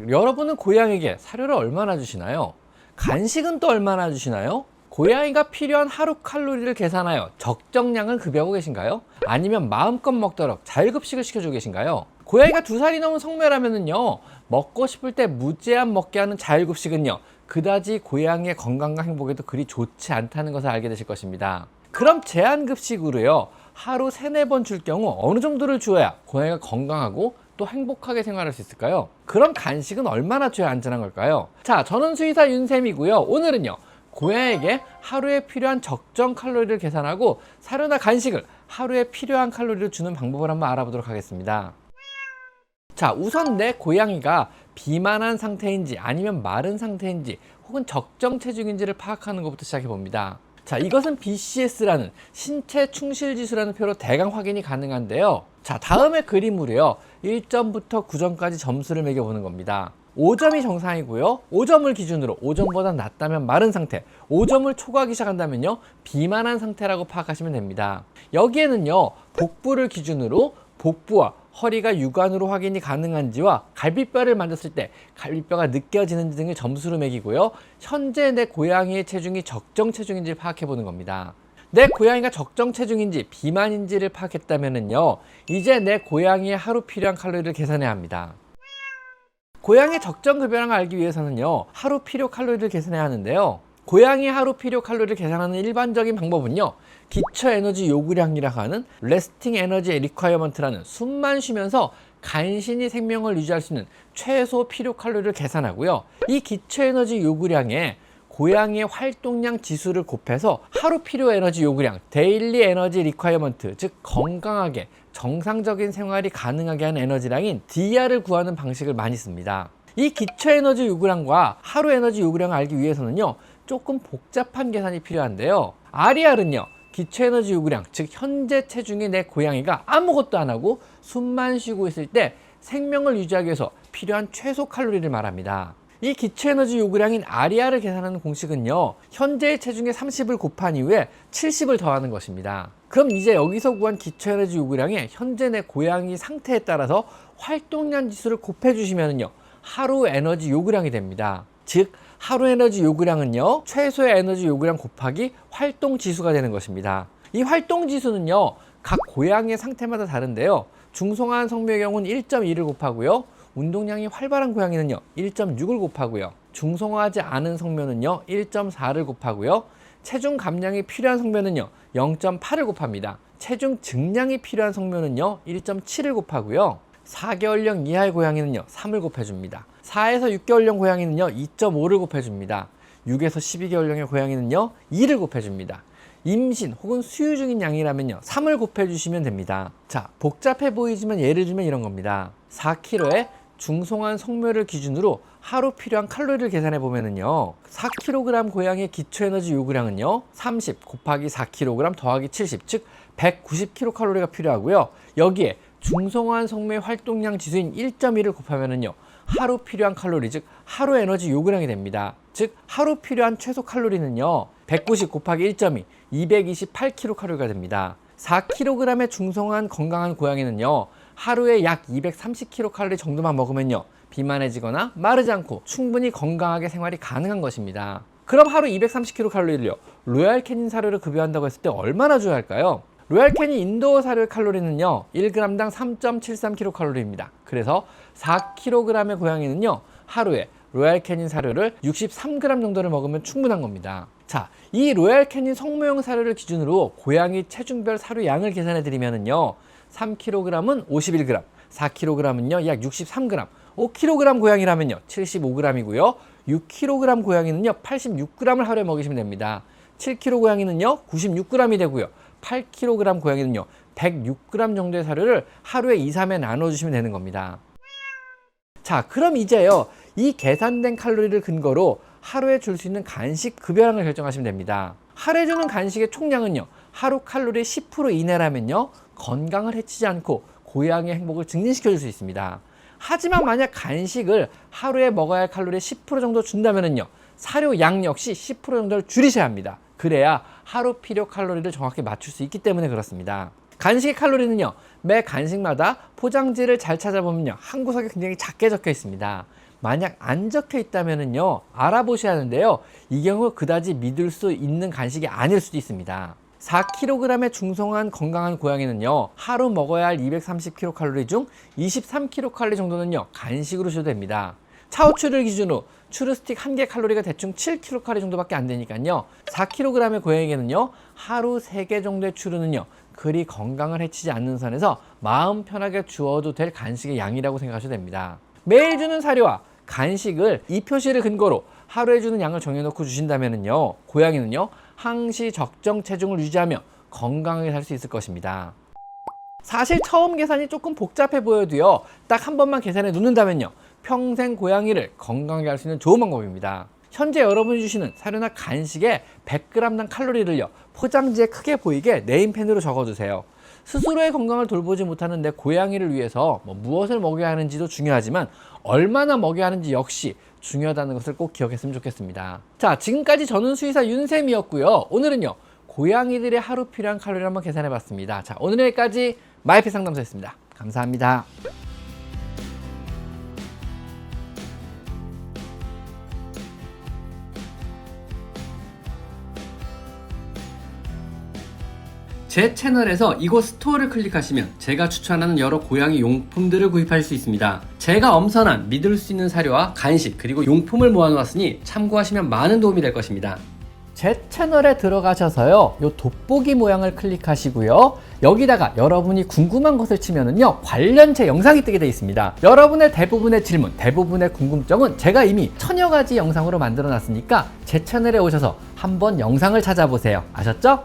여러분은 고양이에게 사료를 얼마나 주시나요? 간식은 또 얼마나 주시나요? 고양이가 필요한 하루 칼로리를 계산하여 적정량을 급여하고 계신가요? 아니면 마음껏 먹도록 자율급식을 시켜주고 계신가요? 고양이가 2살이 넘은 성묘라면요, 먹고 싶을 때 무제한 먹게 하는 자율급식은요, 그다지 고양이의 건강과 행복에도 그리 좋지 않다는 것을 알게 되실 것입니다. 그럼 제한급식으로요, 하루 3-4번 줄 경우 어느 정도를 주어야 고양이가 건강하고 또 행복하게 생활할 수 있을까요? 그럼 간식은 얼마나 줘야 안전한 걸까요? 자, 저는 수의사 윤쌤이고요. 오늘은요, 고양이에게 하루에 필요한 적정 칼로리를 계산하고 사료나 간식을 하루에 필요한 칼로리를 주는 방법을 한번 알아보도록 하겠습니다. 자, 우선 내 고양이가 비만한 상태인지 아니면 마른 상태인지 혹은 적정 체중인지를 파악하는 것부터 시작해 봅니다. 자, 이것은 BCS라는 신체 충실 지수라는 표로 대강 확인이 가능한데요. 자, 다음의 그림으로요, 1점부터 9점까지 점수를 매겨 보는 겁니다. 5점이 정상이고요. 5점을 기준으로 5점보다 낮다면 마른 상태, 5점을 초과하기 시작한다면요, 비만한 상태라고 파악하시면 됩니다. 여기에는요, 복부를 기준으로 복부와 허리가 육안으로 확인이 가능한지와 갈비뼈를 만졌을 때 갈비뼈가 느껴지는지 등의 점수를 매기고요, 현재 내 고양이의 체중이 적정 체중인지를 파악해 보는 겁니다. 내 고양이가 적정 체중인지 비만인지를 파악했다면요, 이제 내 고양이의 하루 필요한 칼로리를 계산해야 합니다. 고양이의 적정 급여량을 알기 위해서는요, 하루 필요 칼로리를 계산해야 하는데요, 고양이 하루 필요 칼로리를 계산하는 일반적인 방법은요, 기초 에너지 요구량이라고 하는 resting energy requirement라는 숨만 쉬면서 간신히 생명을 유지할 수 있는 최소 필요 칼로리를 계산하고요, 이 기초 에너지 요구량에 고양이의 활동량 지수를 곱해서 하루 필요 에너지 요구량 daily energy requirement, 즉 건강하게 정상적인 생활이 가능하게 하는 에너지량인 DR을 구하는 방식을 많이 씁니다. 이 기초 에너지 요구량과 하루 에너지 요구량을 알기 위해서는요, 조금 복잡한 계산이 필요한데요, RER은요, 기초 에너지 요구량, 즉 현재 체중의 내 고양이가 아무것도 안 하고 숨만 쉬고 있을 때 생명을 유지하기 위해서 필요한 최소 칼로리를 말합니다. 이 기초 에너지 요구량인 RER을 계산하는 공식은요, 현재의 체중의 30을 곱한 이후에 70을 더하는 것입니다. 그럼 이제 여기서 구한 기초 에너지 요구량에 현재 내 고양이 상태에 따라서 활동량 지수를 곱해 주시면요, 하루 에너지 요구량이 됩니다. 즉 하루 에너지 요구량은요, 최소의 에너지 요구량 곱하기 활동 지수가 되는 것입니다. 이 활동 지수는요, 각 고양이의 상태마다 다른데요, 중성화한 성묘의 경우는 1.2를 곱하고요, 운동량이 활발한 고양이는요 1.6을 곱하고요, 중성화하지 않은 성묘는요 1.4를 곱하고요, 체중 감량이 필요한 성묘는요 0.8을 곱합니다. 체중 증량이 필요한 성묘는요 1.7을 곱하고요, 4개월령 이하의 고양이는요 3을 곱해줍니다. 4에서 6개월령 고양이는요 2.5를 곱해줍니다. 6에서 12개월령의 고양이는요 2를 곱해줍니다. 임신 혹은 수유 중인 양이라면요 3을 곱해주시면 됩니다. 자, 복잡해 보이지만 예를 들면 이런 겁니다. 4kg에 중성화한 성묘를 기준으로 하루 필요한 칼로리를 계산해 보면은요, 4kg 고양이의 기초 에너지 요구량은요 30 곱하기 4kg 더하기 70, 즉 190kcal가 필요하고요, 여기에 중성화한 성묘의 활동량 지수인 1.1을 곱하면은요 하루 필요한 칼로리, 즉 하루 에너지 요구량이 됩니다. 즉 하루 필요한 최소 칼로리는요 190 곱하기 1.2, 228kcal가 됩니다. 4kg의 중성화한 건강한 고양이는요 하루에 약 230kcal 정도만 먹으면요 비만해지거나 마르지 않고 충분히 건강하게 생활이 가능한 것입니다. 그럼 하루 230kcal를요 로얄 캐닌 사료를 급여한다고 했을 때 얼마나 줘야 할까요? 로얄 캐닌 인도어 사료의 칼로리는요 1g당 3.73kcal입니다. 그래서 4kg의 고양이는요 하루에 로얄 캐닌 사료를 63g 정도를 먹으면 충분한 겁니다. 자, 이 로얄 캐닌 성모형 사료를 기준으로 고양이 체중별 사료 양을 계산해 드리면은요 3kg은 51g, 4kg은요 약 63g, 5kg 고양이라면요 75g이고요, 6kg 고양이는요 86g을 하루에 먹이시면 됩니다. 7kg 고양이는요 96g이 되고요, 8kg 고양이는요 106g 정도의 사료를 하루에 2, 3회 나눠주시면 되는 겁니다. 자, 그럼 이제요 이 계산된 칼로리를 근거로 하루에 줄 수 있는 간식 급여량을 결정하시면 됩니다. 하루에 주는 간식의 총량은요 하루 칼로리 10% 이내라면요 건강을 해치지 않고 고양이의 행복을 증진시켜 줄 수 있습니다. 하지만 만약 간식을 하루에 먹어야 할 칼로리의 10% 정도 준다면요 사료 양 역시 10% 정도를 줄이셔야 합니다. 그래야 하루 필요 칼로리를 정확히 맞출 수 있기 때문에 그렇습니다. 간식의 칼로리는요 매 간식마다 포장지를 잘 찾아보면요 한 구석에 굉장히 작게 적혀 있습니다. 만약 안 적혀 있다면요 알아보셔야 하는데요. 이 경우 그다지 믿을 수 있는 간식이 아닐 수도 있습니다. 4kg의 중성한 건강한 고양이는요 하루 먹어야 할 230kcal 중 23kcal 정도는요 간식으로 줘도 됩니다. 차우추를 기준으로 추루 스틱 1개 칼로리가 대충 7kcal 정도밖에 안 되니까요 4kg의 고양이에게는요 하루 3개 정도의 추루는요 그리 건강을 해치지 않는 선에서 마음 편하게 주어도 될 간식의 양이라고 생각하셔도 됩니다. 매일 주는 사료와 간식을 이 표시를 근거로 하루에 주는 양을 정해놓고 주신다면요 고양이는요 항시 적정 체중을 유지하며 건강하게 살 수 있을 것입니다. 사실 처음 계산이 조금 복잡해 보여도요 딱 한 번만 계산해 놓는다면요 평생 고양이를 건강하게 할 수 있는 좋은 방법입니다. 현재 여러분이 주시는 사료나 간식의 100g당 칼로리를요 포장지에 크게 보이게 네임펜으로 적어두세요. 스스로의 건강을 돌보지 못하는 내 고양이를 위해서 무엇을 먹여야 하는지도 중요하지만 얼마나 먹여야 하는지 역시 중요하다는 것을 꼭 기억했으면 좋겠습니다. 자, 지금까지 저는 수의사 윤쌤이었고요. 오늘은요 고양이들의 하루 필요한 칼로리를 한번 계산해 봤습니다. 자, 오늘 여기까지 마이펫 상담소였습니다. 감사합니다. 제 채널에서 이곳 스토어를 클릭하시면 제가 추천하는 여러 고양이 용품들을 구입할 수 있습니다. 제가 엄선한 믿을 수 있는 사료와 간식 그리고 용품을 모아놓았으니 참고하시면 많은 도움이 될 것입니다. 제 채널에 들어가셔서요 요 돋보기 모양을 클릭하시고요 여기다가 여러분이 궁금한 것을 치면은요 관련체 영상이 뜨게 되어 있습니다. 여러분의 대부분의 질문, 대부분의 궁금증은 제가 이미 1000여 가지 영상으로 만들어 놨으니까 제 채널에 오셔서 한번 영상을 찾아보세요. 아셨죠?